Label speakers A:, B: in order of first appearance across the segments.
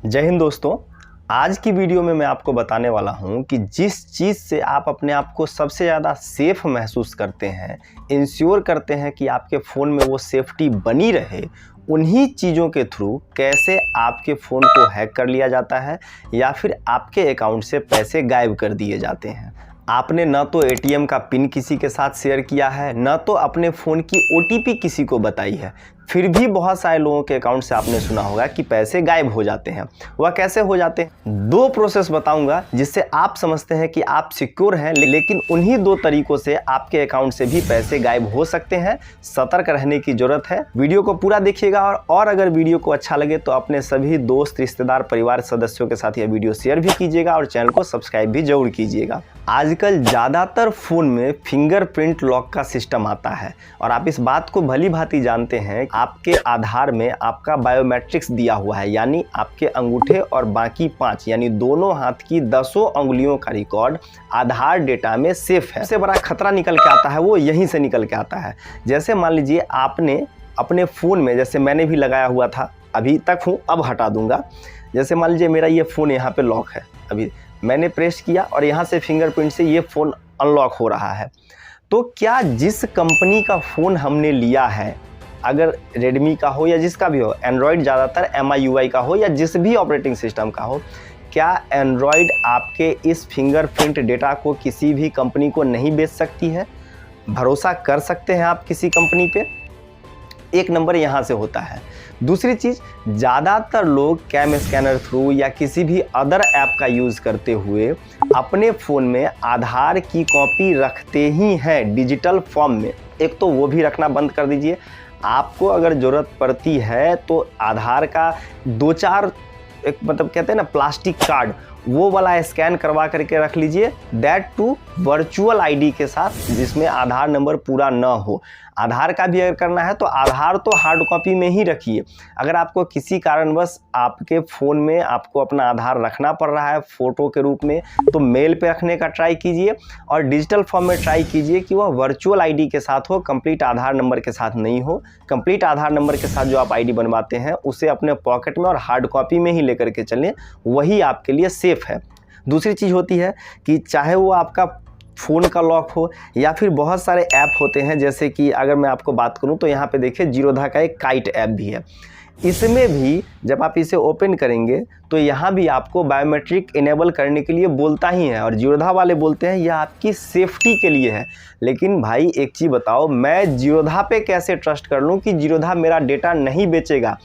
A: जय हिंद दोस्तों। आज की वीडियो में मैं आपको बताने वाला हूं कि जिस चीज़ से आप अपने आप को सबसे ज़्यादा सेफ़ महसूस करते हैं, इंश्योर करते हैं कि आपके फ़ोन में वो सेफ्टी बनी रहे, उन्हीं चीज़ों के थ्रू कैसे आपके फ़ोन को हैक कर लिया जाता है या फिर आपके अकाउंट से पैसे गायब कर दिए जाते हैं। आपने न तो एटीएम का पिन किसी के साथ शेयर किया है, न तो अपने फ़ोन की ओटीपी किसी को बताई है, फिर भी बहुत सारे लोगों के अकाउंट से आपने सुना होगा कि पैसे गायब हो जाते हैं। वह कैसे हो जाते हैं? दो प्रोसेस बताऊंगा जिससे आप समझते हैं कि आप सिक्योर हैं, लेकिन उन्हीं दो तरीकों से आपके अकाउंट से भी पैसे गायब हो सकते हैं। सतर्क रहने की जरूरत है। वीडियो को पूरा देखिएगा और अगर वीडियो को अच्छा लगे तो अपने सभी दोस्त, रिश्तेदार, परिवार सदस्यों के साथ यह वीडियो शेयर भी कीजिएगा और चैनल को सब्सक्राइब भी जरूर कीजिएगा। आजकल ज़्यादातर फ़ोन में फिंगरप्रिंट लॉक का सिस्टम आता है और आप इस बात को भली भांति जानते हैं। आपके आधार में आपका बायोमेट्रिक्स दिया हुआ है, यानी आपके अंगूठे और बाकी 5 यानी दोनों हाथ की 10 अंगुलियों का रिकॉर्ड आधार डेटा में सेफ है। सबसे बड़ा खतरा निकल के आता है वो यहीं से निकल के आता है। जैसे मान लीजिए आपने अपने फ़ोन में, जैसे मैंने भी लगाया हुआ था, अभी तक हूँ, अब हटा दूंगा। जैसे मान लीजिए मेरा ये फ़ोन यहाँ पे लॉक है, अभी मैंने प्रेस किया और यहाँ से फिंगरप्रिंट से ये फ़ोन अनलॉक हो रहा है। तो क्या जिस कंपनी का फ़ोन हमने लिया है, अगर रेडमी का हो या जिसका भी हो, एंड्रॉयड ज़्यादातर MIUI का हो या जिस भी ऑपरेटिंग सिस्टम का हो, क्या एंड्रॉयड आपके इस फिंगरप्रिंट डेटा को किसी भी कंपनी को नहीं बेच सकती है? भरोसा कर सकते हैं आप किसी कंपनी पे? एक नंबर यहाँ से होता है। दूसरी चीज़, ज़्यादातर लोग कैम स्कैनर थ्रू या किसी भी अदर ऐप का यूज़ करते हुए अपने फ़ोन में आधार की कॉपी रखते ही हैं डिजिटल फॉर्म में। एक तो वो भी रखना बंद कर दीजिए। आपको अगर ज़रूरत पड़ती है तो आधार का 2-4 एक मतलब कहते हैं ना प्लास्टिक कार्ड, वो वाला स्कैन करवा करके रख लीजिए, दैट टू वर्चुअल आईडी के साथ, जिसमें आधार नंबर पूरा ना हो। आधार का भी अगर करना है तो आधार तो हार्ड कॉपी में ही रखिए। अगर आपको किसी कारणवश आपके फ़ोन में आपको अपना आधार रखना पड़ रहा है फ़ोटो के रूप में, तो मेल पे रखने का ट्राई कीजिए और डिजिटल फॉर्म में ट्राई कीजिए कि वह वर्चुअल आईडी के साथ हो, कंप्लीट आधार नंबर के साथ नहीं हो। कंप्लीट आधार नंबर के साथ जो आप आईडी बनवाते हैं उसे अपने पॉकेट में और हार्ड कॉपी में ही लेकर के चलें, वही आपके लिए सेफ़ है। दूसरी चीज़ होती है कि चाहे वो आपका फ़ोन का लॉक हो या फिर बहुत सारे ऐप होते हैं, जैसे कि अगर मैं आपको बात करूं तो यहाँ पे देखिए जीरोधा का एक काइट ऐप भी है। इसमें भी जब आप इसे ओपन करेंगे तो यहाँ भी आपको बायोमेट्रिक इनेबल करने के लिए बोलता ही है और जीरोधा वाले बोलते हैं यह आपकी सेफ्टी के लिए है। लेकिन भाई एक चीज़ बताओ, मैं जीरोधा पे कैसे ट्रस्ट कर लूँ कि जीरोधा मेरा डेटा नहीं बेचेगा?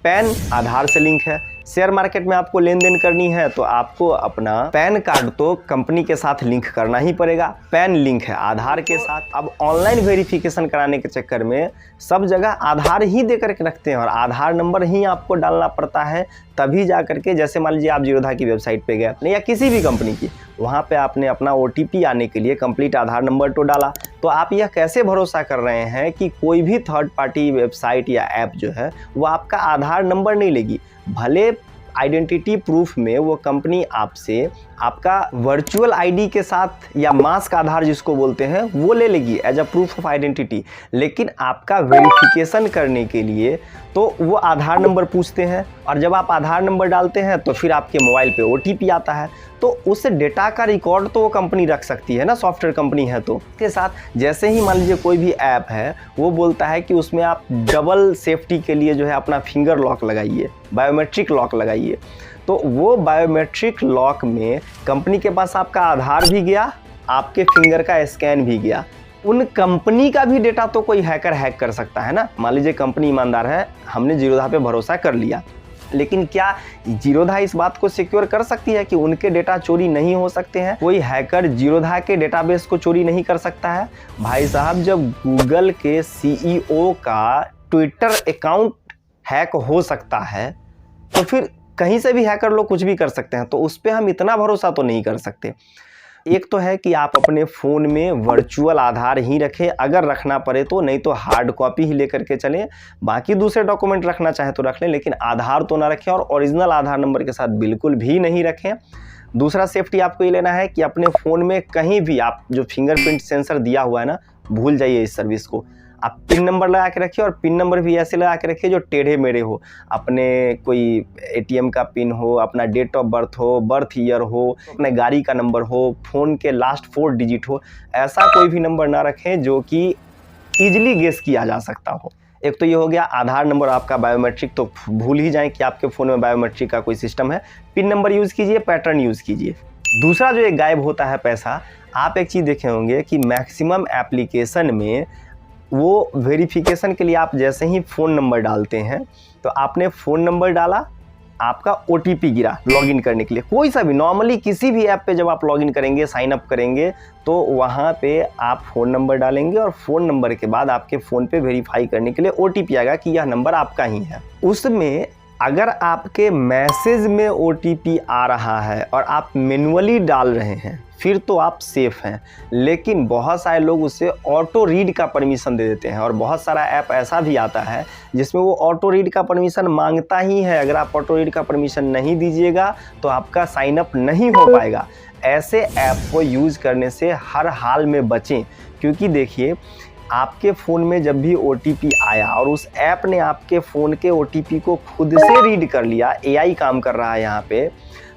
A: पैन आधार से लिंक है। शेयर मार्केट में आपको लेन देन करनी है तो आपको अपना पैन कार्ड तो कंपनी के साथ लिंक करना ही पड़ेगा। पैन लिंक है आधार के साथ। अब ऑनलाइन वेरिफिकेशन कराने के चक्कर में सब जगह आधार ही दे करके रखते हैं और आधार नंबर ही आपको डालना पड़ता है, तभी जा करके, जैसे मान लीजिए आप जीरोधा की वेबसाइट पे गए या किसी भी कंपनी की, वहाँ पे आपने अपना OTP आने के लिए कंप्लीट आधार नंबर तो डाला, तो आप यह कैसे भरोसा कर रहे हैं कि कोई भी थर्ड पार्टी वेबसाइट या ऐप जो है वो आपका आधार नंबर नहीं लेगी? भले आइडेंटिटी प्रूफ में वो कंपनी आपसे आपका वर्चुअल आईडी के साथ या मास्क आधार जिसको बोलते हैं वो ले लेगी as a proof of identity, लेकिन आपका वेरिफिकेशन करने के लिए तो वो आधार नंबर पूछते हैं और जब आप आधार नंबर डालते हैं तो फिर आपके मोबाइल पे OTP आता है। तो उस डेटा का रिकॉर्ड तो वो कंपनी रख सकती है ना, सॉफ्टवेयर कंपनी है तो। के साथ जैसे ही मान लीजिए कोई भी ऐप है वो बोलता है कि उसमें आप डबल सेफ्टी के लिए जो है अपना फिंगर लॉक लगाइए, बायोमेट्रिक लॉक लगाइए, तो वो बायोमेट्रिक लॉक में कंपनी के पास आपका आधार भी गया, आपके फिंगर का स्कैन भी गया। उन कंपनी का भी डेटा तो कोई हैकर हैक कर सकता है ना। मान लीजिए कंपनी ईमानदार है, हमने जीरोधा पे भरोसा कर लिया, लेकिन क्या जीरोधा इस बात को सिक्योर कर सकती है कि उनके डेटा चोरी नहीं हो सकते हैं? कोई हैकर जीरोधा के डेटाबेस को चोरी नहीं कर सकता है? भाई साहब, जब गूगल के CEO का ट्विटर अकाउंट हैक हो सकता है तो फिर कहीं से भी हैकर लोग कुछ भी कर सकते हैं, तो उस पर हम इतना भरोसा तो नहीं कर सकते। एक तो है कि आप अपने फ़ोन में वर्चुअल आधार ही रखें, अगर रखना पड़े तो, नहीं तो हार्ड कॉपी ही लेकर के चलें। बाकी दूसरे डॉक्यूमेंट रखना चाहे तो रख लें, लेकिन आधार तो ना रखें और ओरिजिनल आधार नंबर के साथ बिल्कुल भी नहीं रखें। दूसरा सेफ्टी आपको ये लेना है कि अपने फ़ोन में कहीं भी आप जो फिंगरप्रिंट सेंसर दिया हुआ है ना, भूल जाइए इस सर्विस को। आप पिन नंबर लगा के रखिए, और पिन नंबर भी ऐसे लगा के रखिए जो टेढ़े मेढ़े हो। अपने कोई एटीएम का पिन हो, अपना डेट ऑफ बर्थ हो, बर्थ ईयर हो, अपने गाड़ी का नंबर हो, फ़ोन के लास्ट 4 डिजिट हो, ऐसा कोई भी नंबर ना रखें जो कि ईजिली गेस किया जा सकता हो। एक तो ये हो गया आधार नंबर आपका बायोमेट्रिक, तो भूल ही जाएं कि आपके फ़ोन में बायोमेट्रिक का कोई सिस्टम है। पिन नंबर यूज़ कीजिए, पैटर्न यूज़ कीजिए। दूसरा जो एक गायब होता है पैसा, आप एक चीज़ देखे होंगे कि मैक्सिमम एप्लीकेशन में वो वेरिफिकेशन के लिए आप जैसे ही फ़ोन नंबर डालते हैं, तो आपने फ़ोन नंबर डाला, आपका ओटीपी गिरा लॉगिन करने के लिए। कोई सा भी नॉर्मली किसी भी ऐप पे जब आप लॉगिन करेंगे, साइन अप करेंगे, तो वहाँ पे आप फ़ोन नंबर डालेंगे और फ़ोन नंबर के बाद आपके फ़ोन पे वेरीफाई करने के लिए ओटीपी आएगा कि यह नंबर आपका ही है। उसमें अगर आपके मैसेज में ओटीपी आ रहा है और आप मैन्युअली डाल रहे हैं, फिर तो आप सेफ़ हैं। लेकिन बहुत सारे लोग उसे ऑटो रीड का परमिशन दे देते हैं, और बहुत सारा ऐप ऐसा भी आता है जिसमें वो ऑटो रीड का परमिशन मांगता ही है। अगर आप ऑटो रीड का परमिशन नहीं दीजिएगा तो आपका साइन अप नहीं हो पाएगा। ऐसे ऐप को यूज़ करने से हर हाल में बचें, क्योंकि देखिए, आपके फ़ोन में जब भी ओटीपी आया और उस ऐप ने आपके फ़ोन के ओटीपी को खुद से रीड कर लिया, एआई काम कर रहा है यहाँ पे,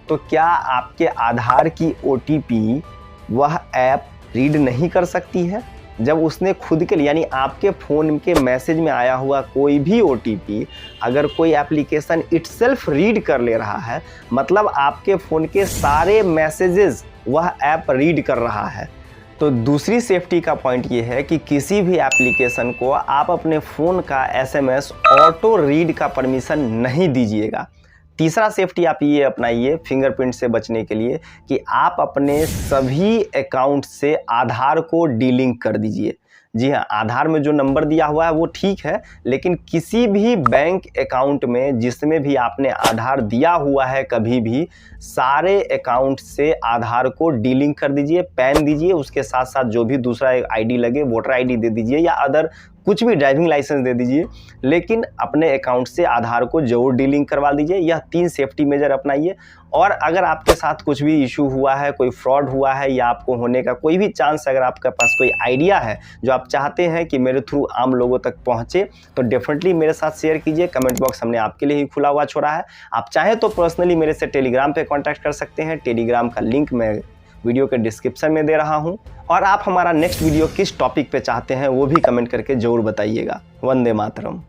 A: तो क्या आपके आधार की ओटीपी वह ऐप रीड नहीं कर सकती है? जब उसने खुद के लिए, यानी आपके फ़ोन के मैसेज में आया हुआ कोई भी ओटीपी अगर कोई एप्लीकेशन इटसेल्फ रीड कर ले रहा है, मतलब आपके फ़ोन के सारे मैसेजेस वह ऐप रीड कर रहा है। तो दूसरी सेफ्टी का पॉइंट ये है कि किसी भी एप्लीकेशन को आप अपने फ़ोन का एसएमएस ऑटो रीड का परमिशन नहीं दीजिएगा। तीसरा सेफ्टी आप ये अपनाइए फिंगरप्रिंट से बचने के लिए कि आप अपने सभी अकाउंट से आधार को डीलिंक कर दीजिए। जी हाँ, आधार में जो नंबर दिया हुआ है वो ठीक है, लेकिन किसी भी बैंक अकाउंट में जिसमें भी आपने आधार दिया हुआ है कभी भी, सारे अकाउंट से आधार को डीलिंक कर दीजिए। पैन दीजिए, उसके साथ साथ जो भी दूसरा आईडी लगे, वोटर आईडी दे दीजिए या अदर कुछ भी, ड्राइविंग लाइसेंस दे दीजिए, लेकिन अपने अकाउंट से आधार को जरूर डीलिंक करवा दीजिए। यह 3 सेफ्टी मेजर अपनाइए। और अगर आपके साथ कुछ भी इशू हुआ है, कोई फ्रॉड हुआ है या आपको होने का कोई भी चांस, अगर आपके पास कोई आइडिया है जो आप चाहते हैं कि मेरे थ्रू आम लोगों तक पहुंचे, तो डेफिनेटली मेरे साथ शेयर कीजिए। कमेंट बॉक्स हमने आपके लिए ही खुला हुआ छोड़ा है। आप चाहें तो पर्सनली मेरे से टेलीग्राम पे कांटेक्ट कर सकते हैं। टेलीग्राम का लिंक मैं वीडियो के डिस्क्रिप्शन में दे रहा हूं। और आप हमारा नेक्स्ट वीडियो किस टॉपिक पे चाहते हैं वो भी कमेंट करके जरूर बताइएगा। वंदे मातरम।